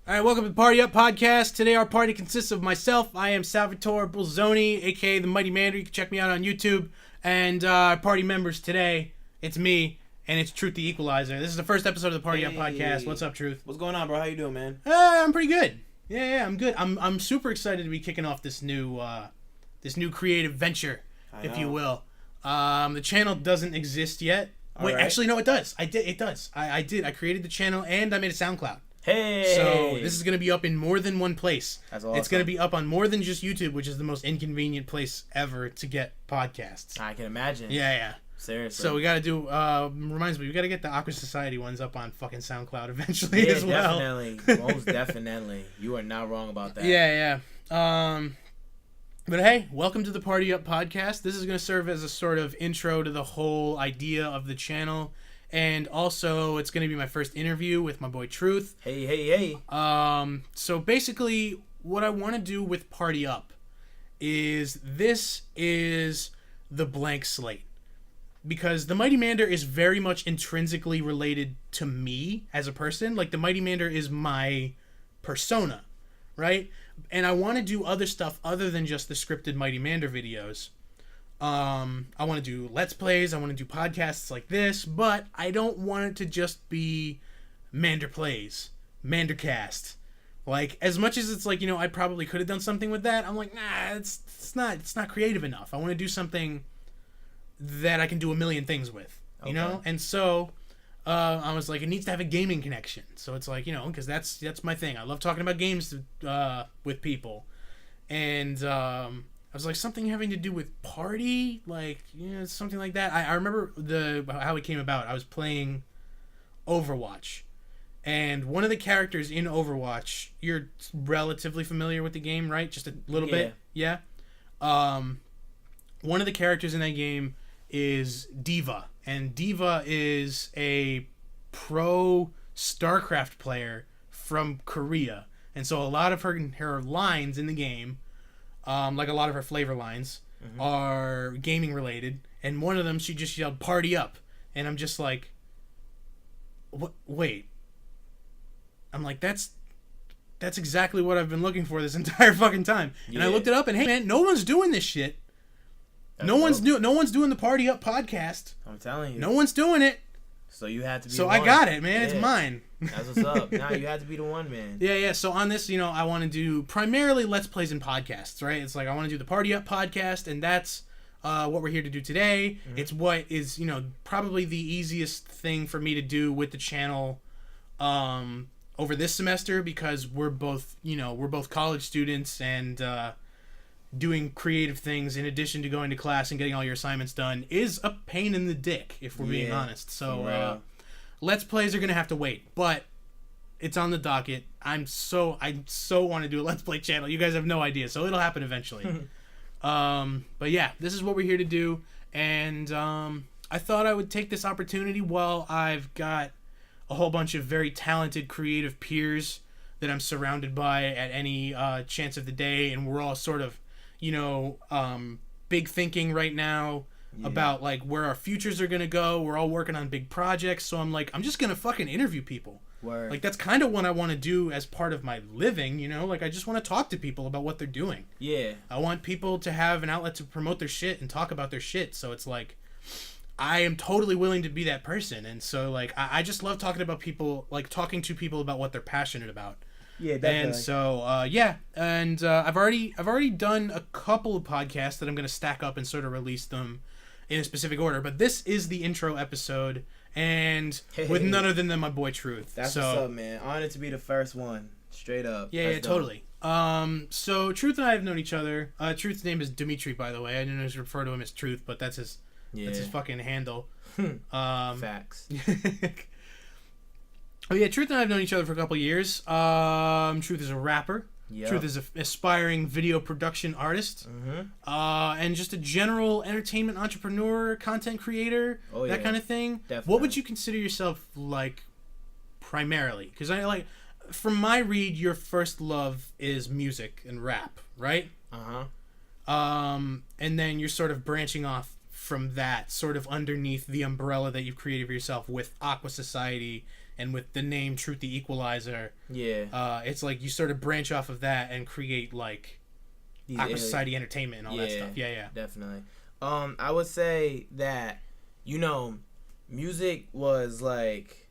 All right, welcome to the Party Up Podcast. Today our party consists of myself. I am Salvatore Bolzoni, a.k.a. TheMightyMander. You can check me out on YouTube. And our party members today, it's me, and it's Truth The Equalizer. This is the first episode of the Party Up Podcast. What's up, Truth? What's going on, bro? How you doing, man? I'm pretty good. Yeah, I'm good. I'm super excited to be kicking off this new creative venture, if you will. The channel doesn't exist yet. Wait, actually, no, it does. It does. I did. I created the channel, and I made a SoundCloud. Hey! So this is going to be up in more than one place. That's awesome. It's going to be up on more than just YouTube, which is the most inconvenient place ever to get podcasts. I can imagine. Yeah. Seriously. So we got to do, reminds me, we got to get the Aqua Society ones up on fucking SoundCloud eventually as well. Definitely. Most definitely. You are not wrong about that. Yeah. But hey, welcome to the Party Up Podcast. This is going to serve as a sort of intro to the whole idea of the channel. And also, it's going to be my first interview with my boy Truth. Hey. So basically, what I want to do with Party Up is this is the blank slate. Because TheMightyMander is very much intrinsically related to me as a person. Like, TheMightyMander is my persona, right? And I want to do other stuff other than just the scripted MightyMander videos. I want to do Let's Plays, I want to do podcasts like this, but I don't want it to just be Mander Plays, Mandercast. Like, as much as it's like, you know, I probably could have done something with that, I'm like, nah, it's not creative enough. I want to do something that I can do a million things with, you know? And so, I was like, it needs to have a gaming connection. So it's like, you know, because that's my thing. I love talking about games with people. And, I was like, something having to do with party, like, you know, something like that. I remember how it came about. I was playing Overwatch, and one of the characters in Overwatch, you're relatively familiar with the game, right? Just a little bit, yeah. One of the characters in that game is D.Va, and D.Va is a pro StarCraft player from Korea, and so a lot of her lines in the game. Like a lot of her flavor lines are gaming related, and one of them she just yelled "Party Up," and I'm just like, "What? Wait." I'm like, that's exactly what I've been looking for this entire fucking time. Yeah. And I looked it up, and hey, man, no one's doing this shit. No one's doing the Party Up podcast. I'm telling you, no one's doing it. So you had to be. So one. I got it, man. Yeah. It's mine. That's what's up. Now you had to be the one, man. Yeah. So on this, you know, I want to do primarily Let's Plays and podcasts, right? It's like I want to do the Party Up podcast, and that's what we're here to do today. Mm-hmm. It's what is, you know, probably the easiest thing for me to do with the channel over this semester, because we're both college students and doing creative things in addition to going to class and getting all your assignments done is a pain in the dick, if we're being honest. So Let's Plays are gonna have to wait, but it's on the docket. I so want to do a Let's Play channel. You guys have no idea, so it'll happen eventually. But yeah, this is what we're here to do, and I thought I would take this opportunity while I've got a whole bunch of very talented creative peers that I'm surrounded by at any chance of the day, and we're all sort of, you know, big thinking right now about like where our futures are gonna go. We're all working on big projects, so I'm like, I'm just gonna fucking interview people. Word. Like, that's kind of what I want to do as part of my living, you know? Like, I just want to talk to people about what they're doing. Yeah. I want people to have an outlet to promote their shit and talk about their shit, so it's like, I am totally willing to be that person. And so, like, I just love talking about people, like, talking to people about what they're passionate about. Yeah, definitely. And so, I've already done a couple of podcasts that I'm going to stack up and sort of release them in a specific order. But this is the intro episode, and with none other than my boy Truth. That's what's up, man. Honored to be the first one. Straight up. Yeah, totally. So Truth and I have known each other. Truth's name is Dimitri, by the way. I didn't always refer to him as Truth, but that's his fucking handle. Facts. Oh yeah, Truth and I have known each other for a couple of years. Truth is a rapper. Yep. Truth is an aspiring video production artist. And just a general entertainment entrepreneur, content creator, that kind of thing. Definitely. What would you consider yourself, like, primarily? Because I, like, from my read, your first love is music and rap, right? And then you're sort of branching off from that sort of underneath the umbrella that you've created for yourself with Aqua Society and with the name Truth The Equalizer. Yeah. It's like you sort of branch off of that and create like Aqua Society Entertainment and all that stuff. Yeah. Definitely. I would say that, music was like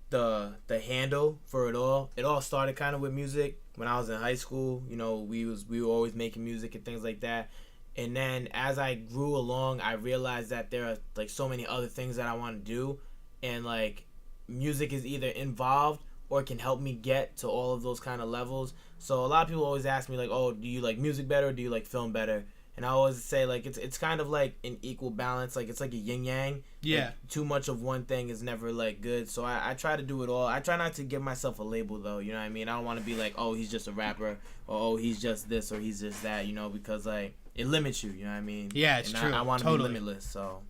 the handle for it all. It all started kind of with music when I was in high school. We were always making music and things like that. And then as I grew along, I realized that there are like so many other things that I want to do, and like music is either involved or can help me get to all of those kind of levels. So a lot of people always ask me like, oh, do you like music better or do you like film better? And I always say like it's kind of like an equal balance. Like it's like a yin yang. Yeah. Like, too much of one thing is never like good. So I try to do it all. I try not to give myself a label though. You know what I mean? I don't want to be like, oh, he's just a rapper, or oh, he's just this, or he's just that. Because like it limits you. You know what I mean? Yeah, it's true. I want to totally be limitless. So.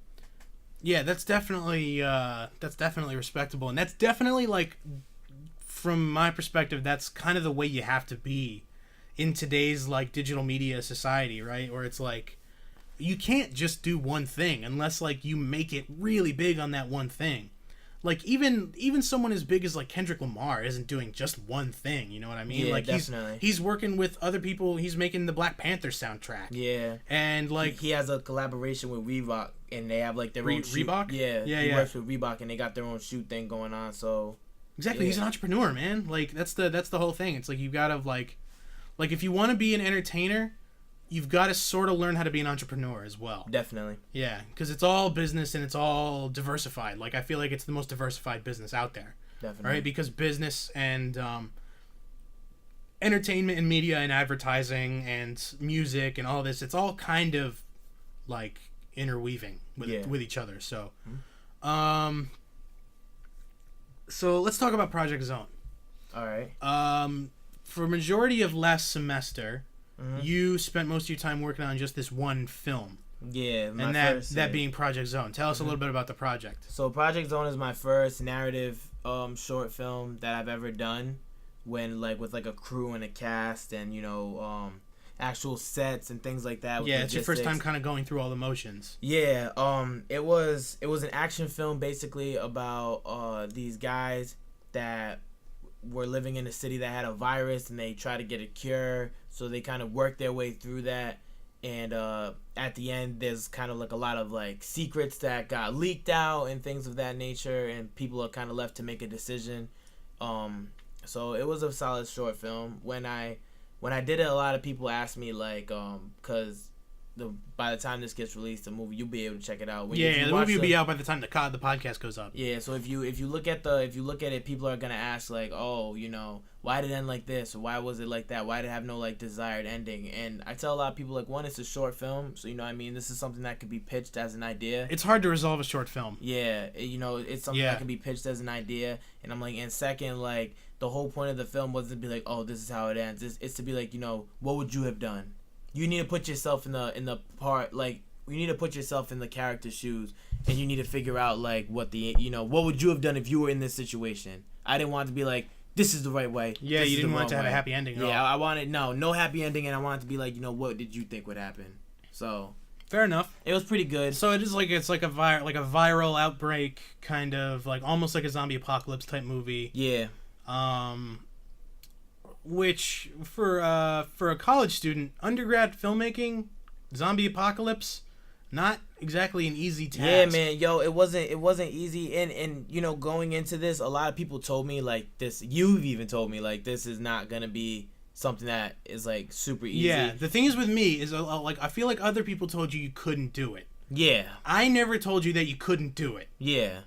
Yeah, that's definitely respectable, and that's definitely like, from my perspective, that's kind of the way you have to be in today's like digital media society, right? Where it's like you can't just do one thing unless like you make it really big on that one thing. Like even someone as big as like Kendrick Lamar isn't doing just one thing, you know what I mean? Yeah, like definitely. he's working with other people. He's making the Black Panther soundtrack. Yeah. And like he has a collaboration with Reebok, and they have like their own shoot. Reebok? Yeah. Yeah, he yeah. works with Reebok, and they got their own shoot thing going on. So exactly, he's an entrepreneur, man. Like that's the whole thing. It's like you gotta like if you want to be an entertainer, you've got to sort of learn how to be an entrepreneur as well. Definitely. Yeah, because it's all business and it's all diversified. Like I feel like it's the most diversified business out there. Definitely. Right, because business and entertainment and media and advertising and music and all this, it's all kind of like interweaving with each other. So, so let's talk about Project Zone. All right. For a majority of last semester, you spent most of your time working on just this one film. Yeah, and that being Project Zone. Tell us a little bit about the project. So Project Zone is my first narrative short film that I've ever done, when like with like a crew and a cast and actual sets and things like that. Yeah, it's your first time kind of going through all the motions. Yeah, it was an action film basically about these guys that were living in a city that had a virus, and they try to get a cure, so they kind of work their way through that. And at the end, there's kind of like a lot of like secrets that got leaked out and things of that nature, and people are kind of left to make a decision. So it was a solid short film. When I did it, a lot of people asked me like, because by the time this gets released, the movie, you'll be able to check it out. The movie will be out by the time the podcast goes up. Yeah, so if you look at it, people are gonna ask like, oh, why did it end like this, or why was it like that? Why did it have no like desired ending? And I tell a lot of people like, one, it's a short film, so this is something that could be pitched as an idea. It's hard to resolve a short film. Yeah, it's something that can be pitched as an idea, and I'm like, and second, like the whole point of the film wasn't to be like, oh, this is how it ends. It's to be like, what would you have done? You need to put yourself in the part, like you need to put yourself in the character's shoes, and you need to figure out like what would you have done if you were in this situation. I didn't want it to be like, this is the right way. Yeah, you didn't want it to have a happy ending. Yeah, I wanted no happy ending, and I wanted to be like, what did you think would happen? So fair enough. It was pretty good. So it's like a viral outbreak, kind of like almost like a zombie apocalypse type movie. Yeah. Which for a college student, undergrad filmmaking, zombie apocalypse, not exactly an easy task. Yeah, man, it wasn't easy, and going into this, a lot of people told me like this. You've even told me like this is not gonna be something that is like super easy. Yeah, the thing is with me is like I feel like other people told you couldn't do it. Yeah. I never told you that you couldn't do it. Yeah.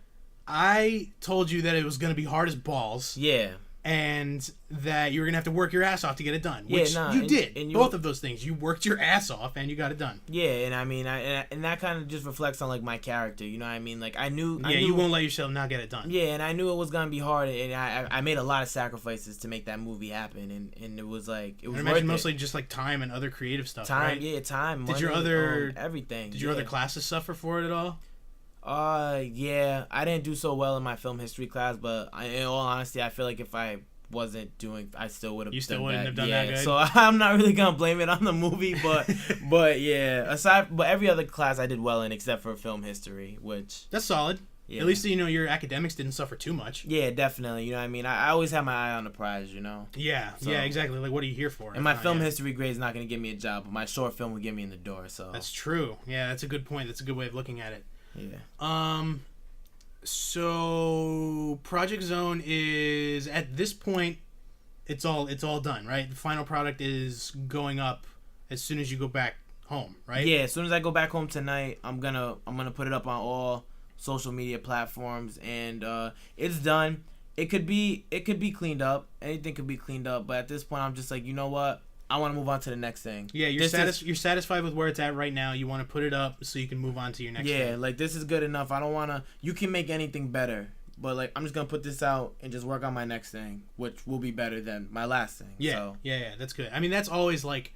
I told you that it was gonna be hard as balls. Yeah. And that you were gonna have to work your ass off to get it done, which you did. And both of those things, you worked your ass off and you got it done. Yeah, and I mean, and that kind of just reflects on like my character. You know what I mean? Like I knew. You won't let yourself not get it done. Yeah, and I knew it was gonna be hard, and I made a lot of sacrifices to make that movie happen, and it was like it was. I imagine mostly just like time and other creative stuff. Time, right? yeah, time. Did money, your other everything? Did your other classes suffer for it at all? Yeah, I didn't do so well in my film history class, but in all honesty, I feel like if I wasn't doing. I still would have. You still wouldn't have done that good. So I'm not really gonna blame it on the movie, but yeah. But every other class I did well in except for film history, which that's solid. Yeah. At least your academics didn't suffer too much. Yeah, definitely. You know what I mean? I always have my eye on the prize, Yeah, so, yeah, exactly. Like, what are you here for? And my film history grade is not going to get me a job, but my short film will get me in the door, so. That's true. Yeah, that's a good point. That's a good way of looking at it. Yeah. So Project Zone is, at this point, it's all done, right? The final product is going up as soon as you go back home, right? Yeah, as soon as I go back home tonight, I'm gonna put it up on all social media platforms, and it's done. It could be cleaned up. Anything could be cleaned up, but at this point I'm just like, you know what, I want to move on to the next thing. Yeah, you're satisfied with where it's at right now. You want to put it up so you can move on to your next thing. Yeah, like, this is good enough. I don't want to, you can make anything better, but like, I'm just gonna put this out and just work on my next thing, which will be better than my last thing. Yeah, that's good. I mean, that's always like,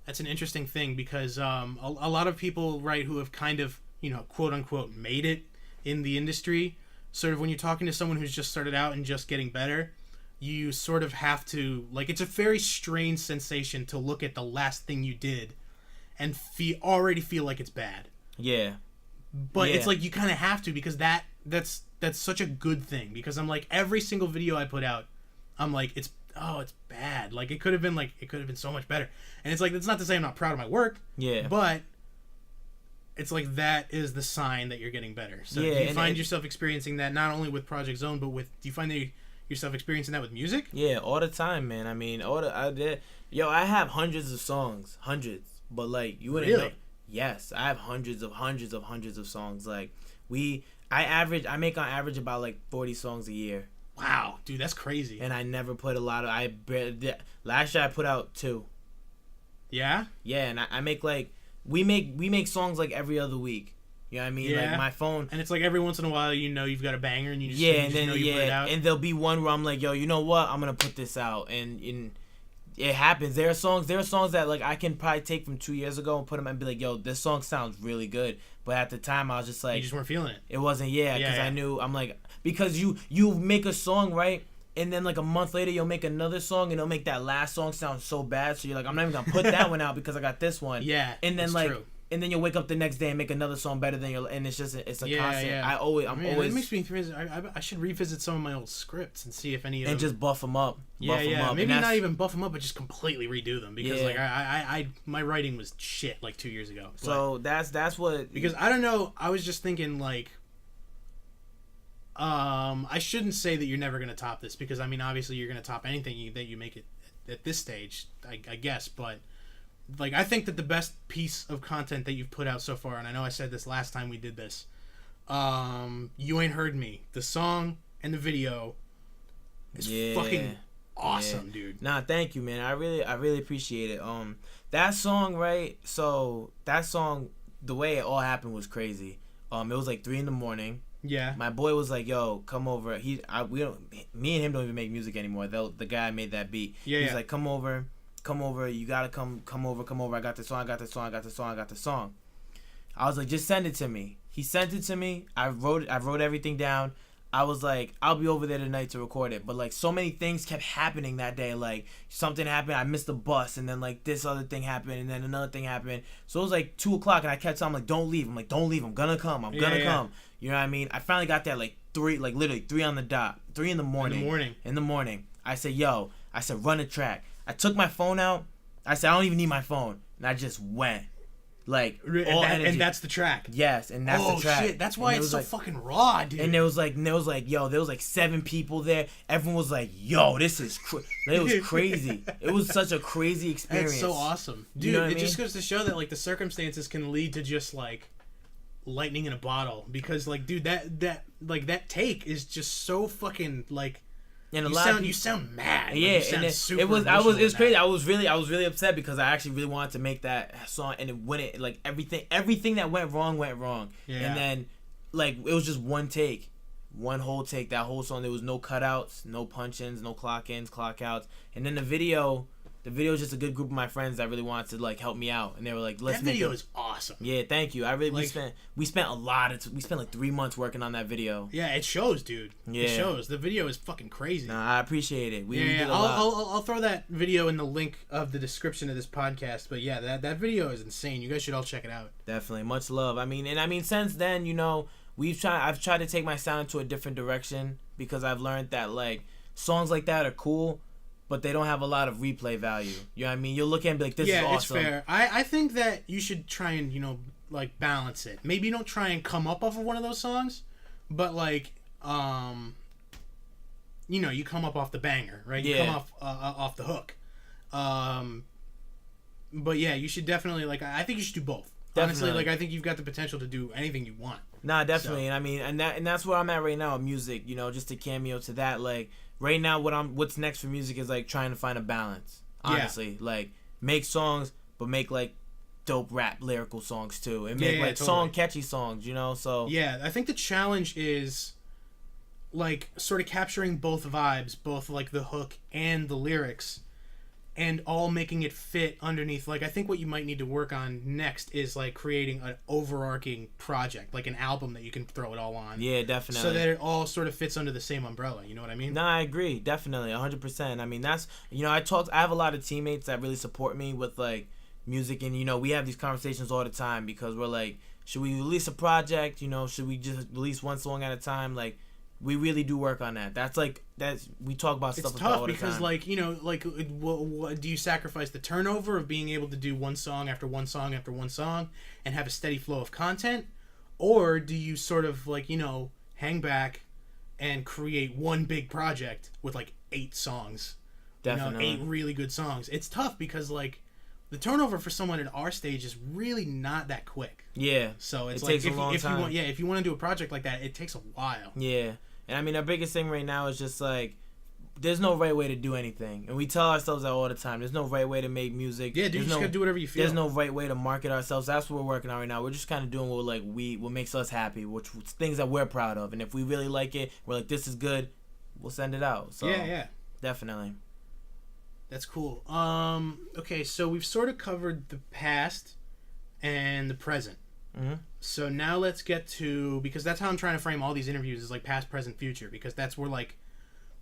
that's an interesting thing, because a lot of people, right, who have kind of, quote unquote made it in the industry, sort of, when you're talking to someone who's just started out and just getting better, you sort of have to, like, it's a very strange sensation to look at the last thing you did and already feel like it's bad. Yeah. But it's like, you kind of have to, because that's such a good thing, because I'm like, every single video I put out, I'm like, it's bad. Like, it could have been so much better. And it's like, that's not to say I'm not proud of my work. Yeah. But it's like, that is the sign that you're getting better. So do you find yourself experiencing that not only with Project Zone, but do you find yourself experiencing that with music? Yeah, all the time, man. I mean, I have hundreds of songs, but like, you wouldn't know. Yes, I have hundreds of songs. Like, I make on average about like 40 songs a year. Wow, dude, that's crazy. And I never put a lot of. Last year I put out 2. Yeah. Yeah, and I make like. We make songs like every other week. You know what I mean? Yeah. Like, my phone. And it's like, every once in a while, you've got a banger, and you just, and then put it out. And there'll be one where I'm like, yo, you know what? I'm gonna put this out, and it happens. There are songs that like I can probably take from 2 years ago and put them and be like, yo, this song sounds really good. But at the time, I was just like, you just weren't feeling it. It wasn't, because I knew, I'm like, because you make a song, right? And then like a month later, you'll make another song, and it'll make that last song sound so bad. So you're like, I'm not even gonna put that one out because I got this one. Yeah. And then like. True. And then you'll wake up the next day and make another song better than and it's just it's a constant. Yeah. I'm always. It makes me revisit. I should revisit some of my old scripts and see if any of them. And just buff them up. Maybe not even buff them up, but just completely redo them, because like I my writing was shit like 2 years ago. So that's what. Because I don't know. I was just thinking like. I shouldn't say that you're never gonna top this, because I mean, obviously you're gonna top anything that you make it at this stage, I guess, but. Like, I think that the best piece of content that you've put out so far, and I know I said this last time we did this, You Ain't Heard Me, the song and the video is fucking awesome, dude. Nah, thank you, man. I really appreciate it. That song, right? So that song, the way it all happened was crazy. It was like 3 a.m. Yeah. My boy was like, "Yo, come over." Me and him don't even make music anymore. The guy made that beat. Yeah. He's like, "Come over. You gotta come over. I got the song. I was like, just send it to me. He sent it to me. I wrote everything down. I was like, I'll be over there tonight to record it. But like, so many things kept happening that day. Like, something happened, I missed the bus, and then like this other thing happened, and then another thing happened. So it was like 2:00, and I kept telling him, like, don't leave. I'm like, don't leave. I'm gonna come. I'm gonna come. You know what I mean? I finally got there like 3, like literally 3 on the dot, 3 in the morning. In the morning. I said, run a track. I took my phone out. I said, I don't even need my phone. And I just went. Like, all energy. And that's the track. Yes, and that's the track. Oh, shit. That's why it's so fucking raw, dude. And there was like 7 people there. Everyone was like, yo, this is it was crazy. It was such a crazy experience. It's so awesome. Dude, you know what I mean? Just goes to show that, like, the circumstances can lead to just, like, lightning in a bottle. Because, like, dude, that take is just so fucking, like... And you sound mad. Yeah, like, and it was crazy. I was really upset because I actually really wanted to make that song, and everything that went wrong. Yeah. And then, like, it was just one take, one whole take. That whole song, there was no cutouts, no punch-ins, no clock-ins, clock-outs. And then the video, The video is just a good group of my friends that really wanted to like help me out, and they were like, "Let's that make video it." is awesome. Yeah, thank you. I really we spent a lot of we spent like 3 months working on that video. Yeah, it shows, dude. Yeah. It shows. The video is fucking crazy. Nah, I appreciate it. We did a I'll, lot. I'll throw that video in the link of the description of this podcast. But yeah, that video is insane. You guys should all check it out. Definitely, much love. I mean, since then, I've tried to take my sound into a different direction because I've learned that like songs like that are cool, but they don't have a lot of replay value. You know what I mean? You'll look at it and be like, this is awesome. Yeah, it's fair. I think that you should try and, like balance it. Maybe don't try and come up off of one of those songs, but like, you come up off the banger, right? You come off the hook. But yeah, you should definitely, like, I think you should do both. Definitely. Honestly, like, I think you've got the potential to do anything you want. Nah, definitely. So. And I mean, and that's where I'm at right now with music, just a cameo to that. Like, right now, what's next for music is, like, trying to find a balance. Honestly. Yeah. Like, make songs, but make, like, dope rap lyrical songs, too. And make, totally. Song catchy songs, so. Yeah, I think the challenge is, like, sort of capturing both vibes, both, like, the hook and the lyrics, and all making it fit underneath. Like, I think what you might need to work on next is, like, creating an overarching project, like an album that you can throw it all on. Yeah, definitely. So that it all sort of fits under the same umbrella, you know what I mean? No, I agree, definitely, 100%. I mean, that's, I have a lot of teammates that really support me with, like, music, and, we have these conversations all the time because we're like, should we release a project, should we just release one song at a time, like, we really do work on that. That's we talk about stuff like that all the time. It's tough because, like, what, do you sacrifice the turnover of being able to do one song after one song after one song and have a steady flow of content? Or do you sort of, like, hang back and create one big project with, like, 8 songs? Definitely. 8 really good songs. It's tough because, like, the turnover for someone at our stage is really not that quick. Yeah. So it takes a long time. If you want to do a project like that, it takes a while. Yeah. And I mean, our biggest thing right now is just like, there's no right way to do anything. And we tell ourselves that all the time. There's no right way to make music. Yeah, dude, you just gotta do whatever you feel. There's no right way to market ourselves. That's what we're working on right now. We're just kind of doing what makes us happy, which things that we're proud of. And if we really like it, we're like, this is good, we'll send it out. So yeah. Definitely. That's cool. Okay, so we've sort of covered the past and the present. Mm-hmm. So now let's get to, because that's how I'm trying to frame all these interviews, is like past, present, future, because that's where, like,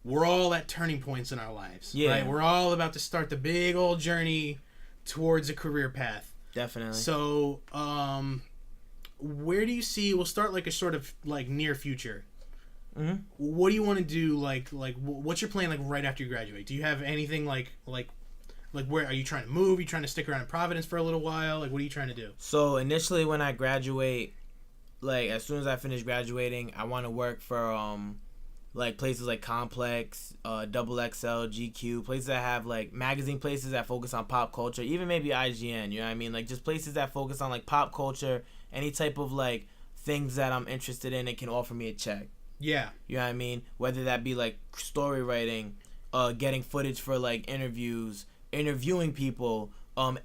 we're all at turning points in our lives. Yeah. Right? We're all about to start the big old journey towards a career path. Definitely. So, where do you see, we'll start like a sort of like near future. Mm-hmm. What do you want to do? Like, what's your plan? Like right after you graduate, do you have anything like where are you trying to move? Are you trying to stick around in Providence for a little while? Like, what are you trying to do? So initially, when I graduate, like as soon as I finish graduating, I want to work for like places like Complex, Double XL, GQ, places that have like magazine places that focus on pop culture, even maybe IGN. You know what I mean? Like just places that focus on like pop culture, any type of like things that I'm interested in and can offer me a check. Yeah. You know what I mean? Whether that be like story writing, getting footage for like interviews, interviewing people,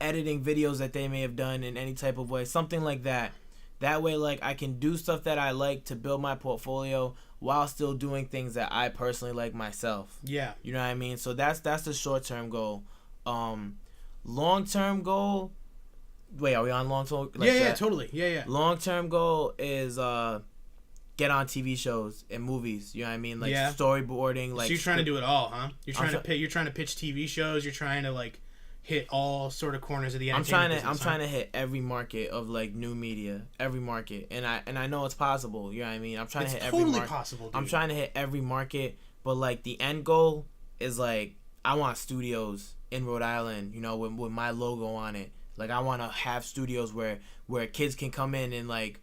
editing videos that they may have done in any type of way, something like that. That way, like, I can do stuff that I like to build my portfolio while still doing things that I personally like myself. Yeah. You know what I mean? So that's the short-term goal. Long-term goal... Wait, are we on long-term? Like yeah, totally. Yeah. Long-term goal is get on TV shows and movies. You know what I mean? Like, storyboarding. Like, so you're trying to do it all, huh? You're trying to pitch TV shows. You're trying to, like, hit all sort of corners of the entertainment business. I'm trying to hit every market of like new media, every market, and I know it's possible. You know what I mean? I'm trying to hit every market. It's totally possible, dude. I'm trying to hit every market, but like the end goal is like I want studios in Rhode Island, you know, with my logo on it. Like I want to have studios where kids can come in and like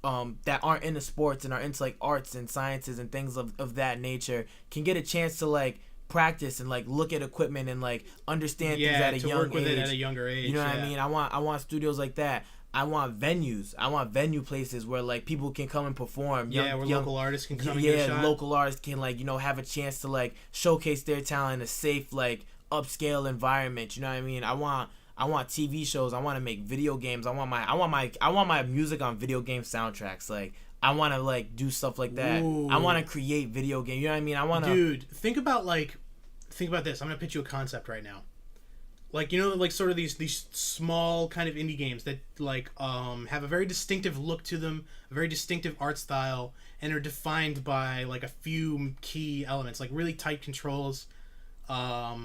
that aren't into sports and are into like arts and sciences and things of that nature can get a chance to like practice and like look at equipment and like understand things at a young age. Work with it at a younger age. You know what I mean? I want studios like that. I want venues. I want venue places where like people can come and perform. Where local artists can come and get a shot. Local artists can like, you know, have a chance to like showcase their talent in a safe like upscale environment. You know what I mean? I want TV shows. I want to make video games. I want my music on video game soundtracks. Like I want to like do stuff like that. Ooh. I want to create video games. You know what I mean? I want to. Dude, think about this. I'm gonna pitch you a concept right now. Like, you know, like sort of these small kind of indie games that like have a very distinctive look to them, a very distinctive art style, and are defined by like a few key elements, like really tight controls, a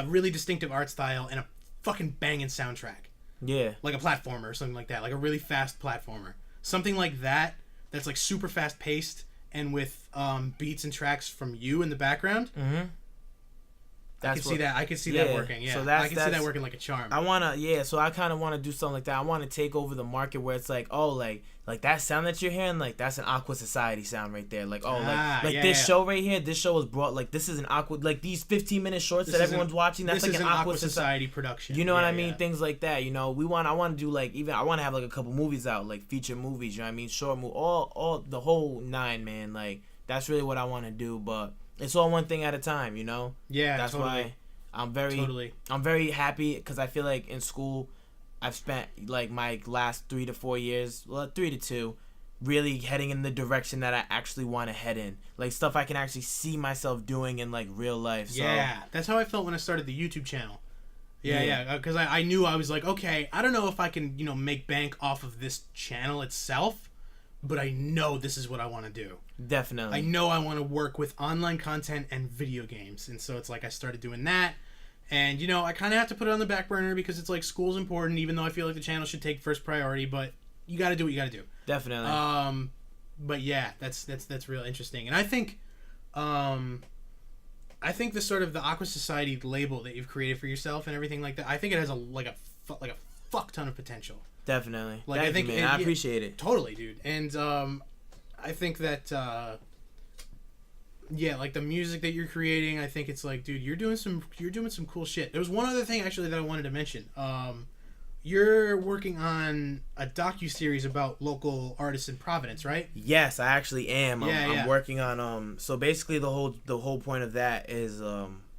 really distinctive art style, and a fucking banging soundtrack. Yeah. Like a platformer or something like that, like a really fast platformer. Something like that that's like super fast paced and with beats and tracks from you in the background. Mm-hmm. I can see that working. Yeah, so I can see that working like a charm. So I kind of want to do something like that. I want to take over the market where it's like, oh, like that sound that you're hearing, like that's an Aqua Society sound right there. Like, oh, show right here, this show was brought, like this is an Aqua, like these 15-minute shorts that everyone's watching. That's like an Aqua Society production. You know what I mean? Things like that. You know, I want to do like I want to have like a couple movies out, like feature movies. You know what I mean? Short movie, all the whole nine, man. Like that's really what I want to do, but. It's all one thing at a time, you know? Yeah, that's totally. why I'm very happy because I feel like in school I've spent like my last 3 to 4 years, well 3 to 2, really heading in the direction that I actually want to head in. Like stuff I can actually see myself doing in like real life. So. Yeah, that's how I felt when I started the YouTube channel. Yeah, because I knew I was like, okay, I don't know if I can, you know, make bank off of this channel itself, but I know this is what I want to do. Definitely. I know I want to work with online content and video games. And so it's like I started doing that. And, you know, I kind of have to put it on the back burner because it's like school's important, even though I feel like the channel should take first priority. But you got to do what you got to do. Definitely. But yeah, that's real interesting. And I think the sort of the Aqua Society label that you've created for yourself and everything like that, I think it has a fuck ton of potential. Definitely. Like, I think, man. I appreciate it. Totally, dude. And I think that like the music that you're creating, I think it's like, dude, you're doing some cool shit. There was one other thing actually that I wanted to mention. You're working on a docu-series about local artists in Providence, right? Yes, I actually am. I'm working on so basically the whole point of that is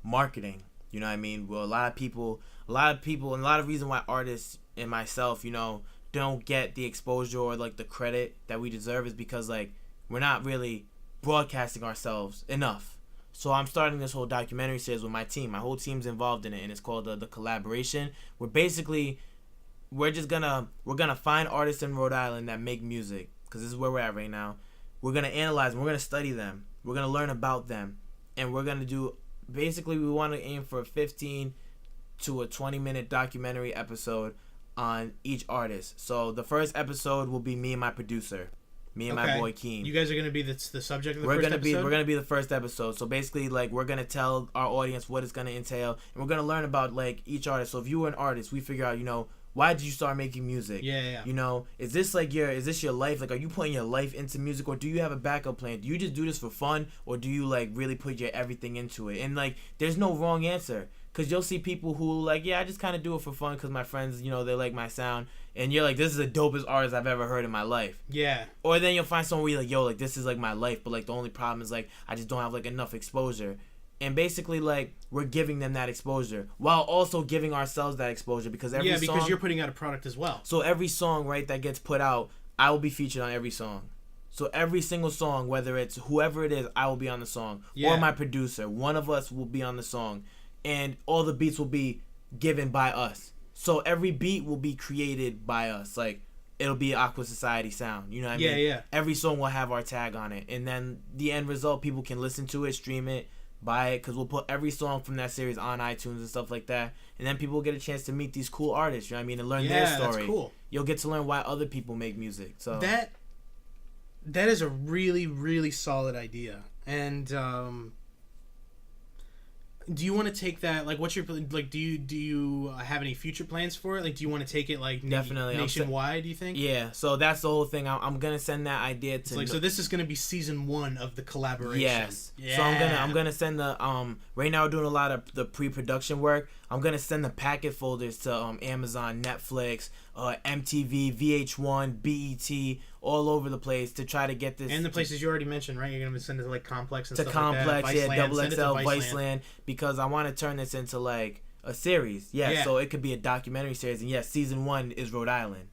marketing. You know what I mean? Well, a lot of people and a lot of reason why artists and myself, you know, don't get the exposure or like the credit that we deserve is because like we're not really broadcasting ourselves enough. So I'm starting this whole documentary series with my team. My whole team's involved in it, and it's called the Collaboration. We're gonna find artists in Rhode Island that make music, because this is where we're at right now. We're gonna analyze them. We're gonna study them. We're gonna learn about them, and we're gonna do. Basically, we want to aim for a 15 to a 20-minute documentary episode on each artist. So the first episode will be me and my producer, me and my boy Keen. You guys are gonna be the subject of the first episode? We're gonna be the first episode. So basically, like, we're gonna tell our audience what it's gonna entail, and we're gonna learn about like each artist. So if you were an artist, we figure out, you know, why did you start making music? Yeah. You know, is this your life? Like, are you putting your life into music, or do you have a backup plan? Do you just do this for fun, or do you like really put your everything into it? And like, there's no wrong answer. Because you'll see people who like, yeah, I just kind of do it for fun because my friends, you know, they like my sound. And you're like, this is the dopest artist I've ever heard in my life. Yeah. Or then you'll find someone where you're like, yo, like, this is like my life. But like, the only problem is like, I just don't have like enough exposure. And basically, like, we're giving them that exposure while also giving ourselves that exposure. Because because you're putting out a product as well. So every song, right, that gets put out, I will be featured on every song. So every single song, whether it's whoever it is, I will be on the song. Yeah. Or my producer. One of us will be on the song. And all the beats will be given by us. So every beat will be created by us. Like, it'll be Aqua Society sound. You know what I mean? Yeah. Every song will have our tag on it. And then the end result, people can listen to it, stream it, buy it. Because we'll put every song from that series on iTunes and stuff like that. And then people get a chance to meet these cool artists, you know what I mean? And learn their story. That's cool. You'll get to learn why other people make music. So that is a really, really solid idea. And do you want to take that, like, what's your, like, do you have any future plans for it? Like, do you want to take it, like, definitely nationwide, do you think? Yeah, so that's the whole thing. I'm going to send that idea to... so this is going to be season 1 of the collaboration. Yes. Yeah. So I'm gonna send the, right now we're doing a lot of the pre-production work. I'm going to send the packet folders to Amazon, Netflix, MTV, VH1, BET, all over the place to try to get this. And the places you already mentioned, right? You're going to send it to like Complex and to stuff Complex, like that. Double XL, Viceland, because I want to turn this into like a series. Yeah, so it could be a documentary series. And yes, season 1 is Rhode Island.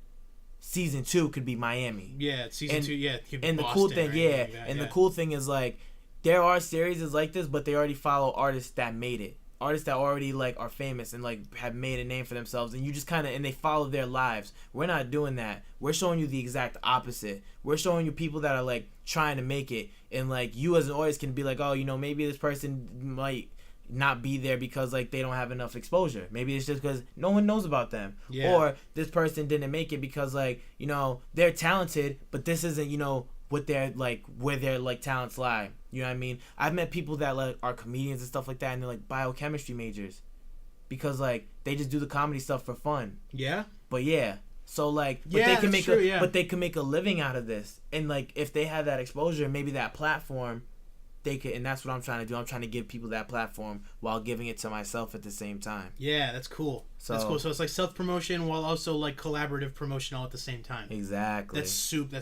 Season 2 could be Miami. Yeah, season 2, yeah. And Boston, the cool thing, right? the cool thing is like, there are series like this, but they already follow artists that made it. artists that already like are famous and like have made a name for themselves, and you just kind of and they follow their lives. We're not doing that. We're showing you the exact opposite. We're showing you people that are like trying to make it, and like you as an artist can be like, oh, you know, maybe this person might not be there because like they don't have enough exposure. Maybe it's just because no one knows about them. Yeah. Or this person didn't make it because like, you know, they're talented, but this isn't, you know, what they're like where their like talents lie. You know what I mean? I've met people that like are comedians and stuff like that, and they're like biochemistry majors because like they just do the comedy stuff for fun. Yeah. But yeah. So like, but yeah, they can make true, but they can make a living out of this. And like if they have that exposure, maybe that platform, they could, and that's what I'm trying to do. I'm trying to give people that platform while giving it to myself at the same time. Yeah, that's cool. So, that's cool. So it's like self-promotion while also like collaborative promotion all at the same time. Exactly. That's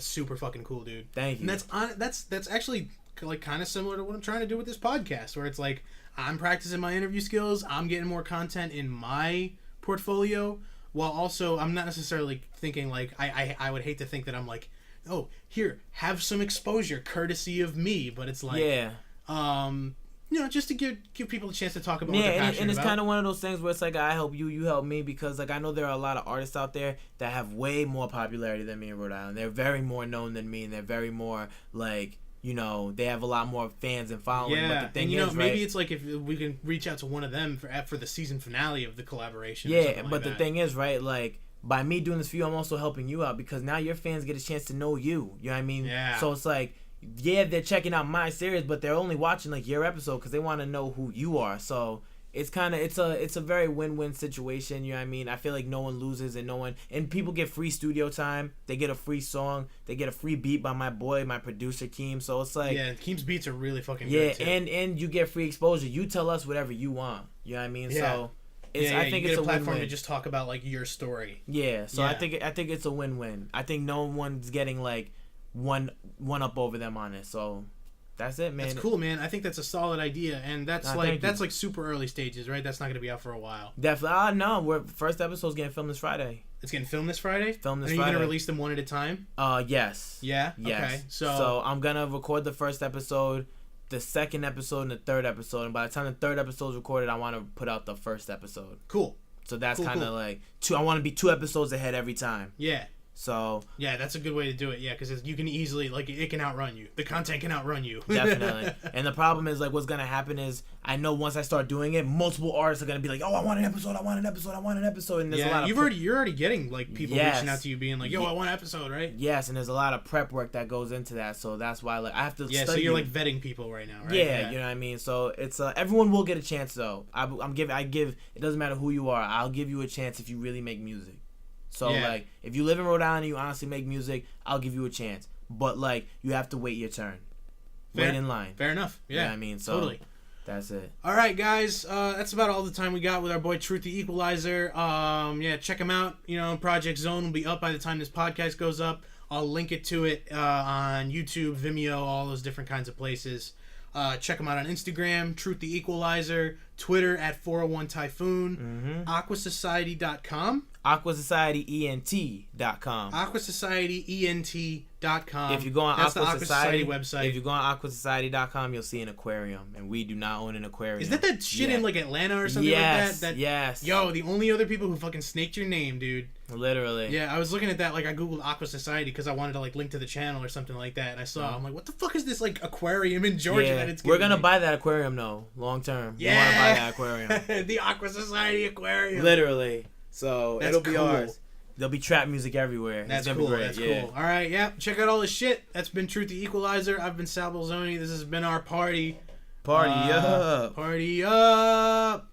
super fucking cool, dude. Thank you. And that's actually like kind of similar to what I'm trying to do with this podcast, where it's like I'm practicing my interview skills, I'm getting more content in my portfolio, while also I'm not necessarily thinking like I would hate to think that I'm like, oh, here, have some exposure courtesy of me, but it's like, yeah, you know, just to give people a chance to talk about what they're passionate and it's about. kind of one of those things where it's like I help you, you help me, because like I know there are a lot of artists out there that have way more popularity than me in Rhode Island. They're very more known than me, and they're very more like, you know, they have a lot more fans and following. Yeah, but the thing and you know, is, maybe right, it's like if we can reach out to one of them for the season finale of the collaboration. or yeah, something but like the that. thing is, right, like by me doing this for you, I'm also helping you out because now your fans get a chance to know you. You know what I mean? Yeah. So it's like, yeah, they're checking out my series, but they're only watching like your episode because they want to know who you are. So it's kind of it's a very win-win situation. You know what I mean? I feel like no one loses and people get free studio time. They get a free song. They get a free beat by my boy, my producer Keem. So it's like, yeah, Keem's beats are really fucking yeah, good too. and you get free exposure. You tell us whatever you want. You know what I mean? Yeah. So it's I think you it's get a platform win-win. to just talk about like your story. Yeah, so Yeah. I think it's a win-win. I think no one's getting like one up over them on it. So that's it, man. That's cool, man. I think that's a solid idea, and that's thank you. like super early stages, right? That's not gonna be out for a while. Definitely. No, we're first episode's getting filmed this Friday. It's getting filmed this Friday. Filmed this Are you Friday. gonna release them one at a time? Yes. Yeah. Yes. Okay. So I'm gonna record the first episode, the second episode, and the third episode. And by the time the third episode's recorded, I want to put out the first episode. Cool. So that's Cool, kind of cool. like I want to be 2 episodes ahead every time. Yeah. So Yeah, that's a good way to do it. Yeah, because you can easily like it can outrun you. The content can outrun you. definitely. And the problem is like what's gonna happen is I know once I start doing it, multiple artists are gonna be like, oh, I want an episode, I want an episode, I want an episode, and there's a lot of you're already getting like people Yes. reaching out to you being like, yo, I want an episode, right? yes, and there's a lot of prep work that goes into that. So that's why like I have to Yeah, study. so you're like vetting people right now, right? Yeah, you know what I mean. So it's everyone will get a chance though. I give. It doesn't matter who you are. I'll give you a chance if you really make music. So Yeah. like, if you live in Rhode Island and you honestly make music, I'll give you a chance. But like, you have to wait your turn. Fair. Wait in line. Fair enough. Yeah, You know what I mean? So totally. that's it. All right, guys. That's about all the time we got with our boy Truth the Equalizer. Yeah, check him out. You know, Project Zone will be up by the time this podcast goes up. I'll link it to it on YouTube, Vimeo, all those different kinds of places. Check him out on Instagram, Truth the Equalizer, Twitter at 401 Typhoon, aquasociety.com. aquasocietyent.com. aquasocietyent.com. If you go on That's the Aqua Aqua Society website. If you go on aquasociety.com, you'll see an aquarium, and we do not own an aquarium. Is that shit Yeah. in like Atlanta or something Yes, like that? yes. Yo, the only other people who fucking snaked your name, dude. Literally. Yeah, I was looking at that, like I googled Aqua Society because I wanted to like link to the channel or something like that, and I saw, I'm like, what the fuck is this like aquarium in Georgia that it's We're giving gonna me? buy that aquarium though, long term. Yeah, We want to buy that aquarium. the Aqua Society aquarium. Literally. So That's it'll be cool. ours. There'll be trap music everywhere. That's it's gonna cool. be great. That's yeah. cool. All right, yeah. Check out all this shit. That's been Truth the Equalizer. I've been Sal Bolzoni. This has been our party. Party up. Party up.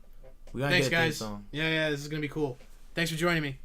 We gotta Thanks, get a theme guys. song. Yeah, this is gonna be cool. Thanks for joining me.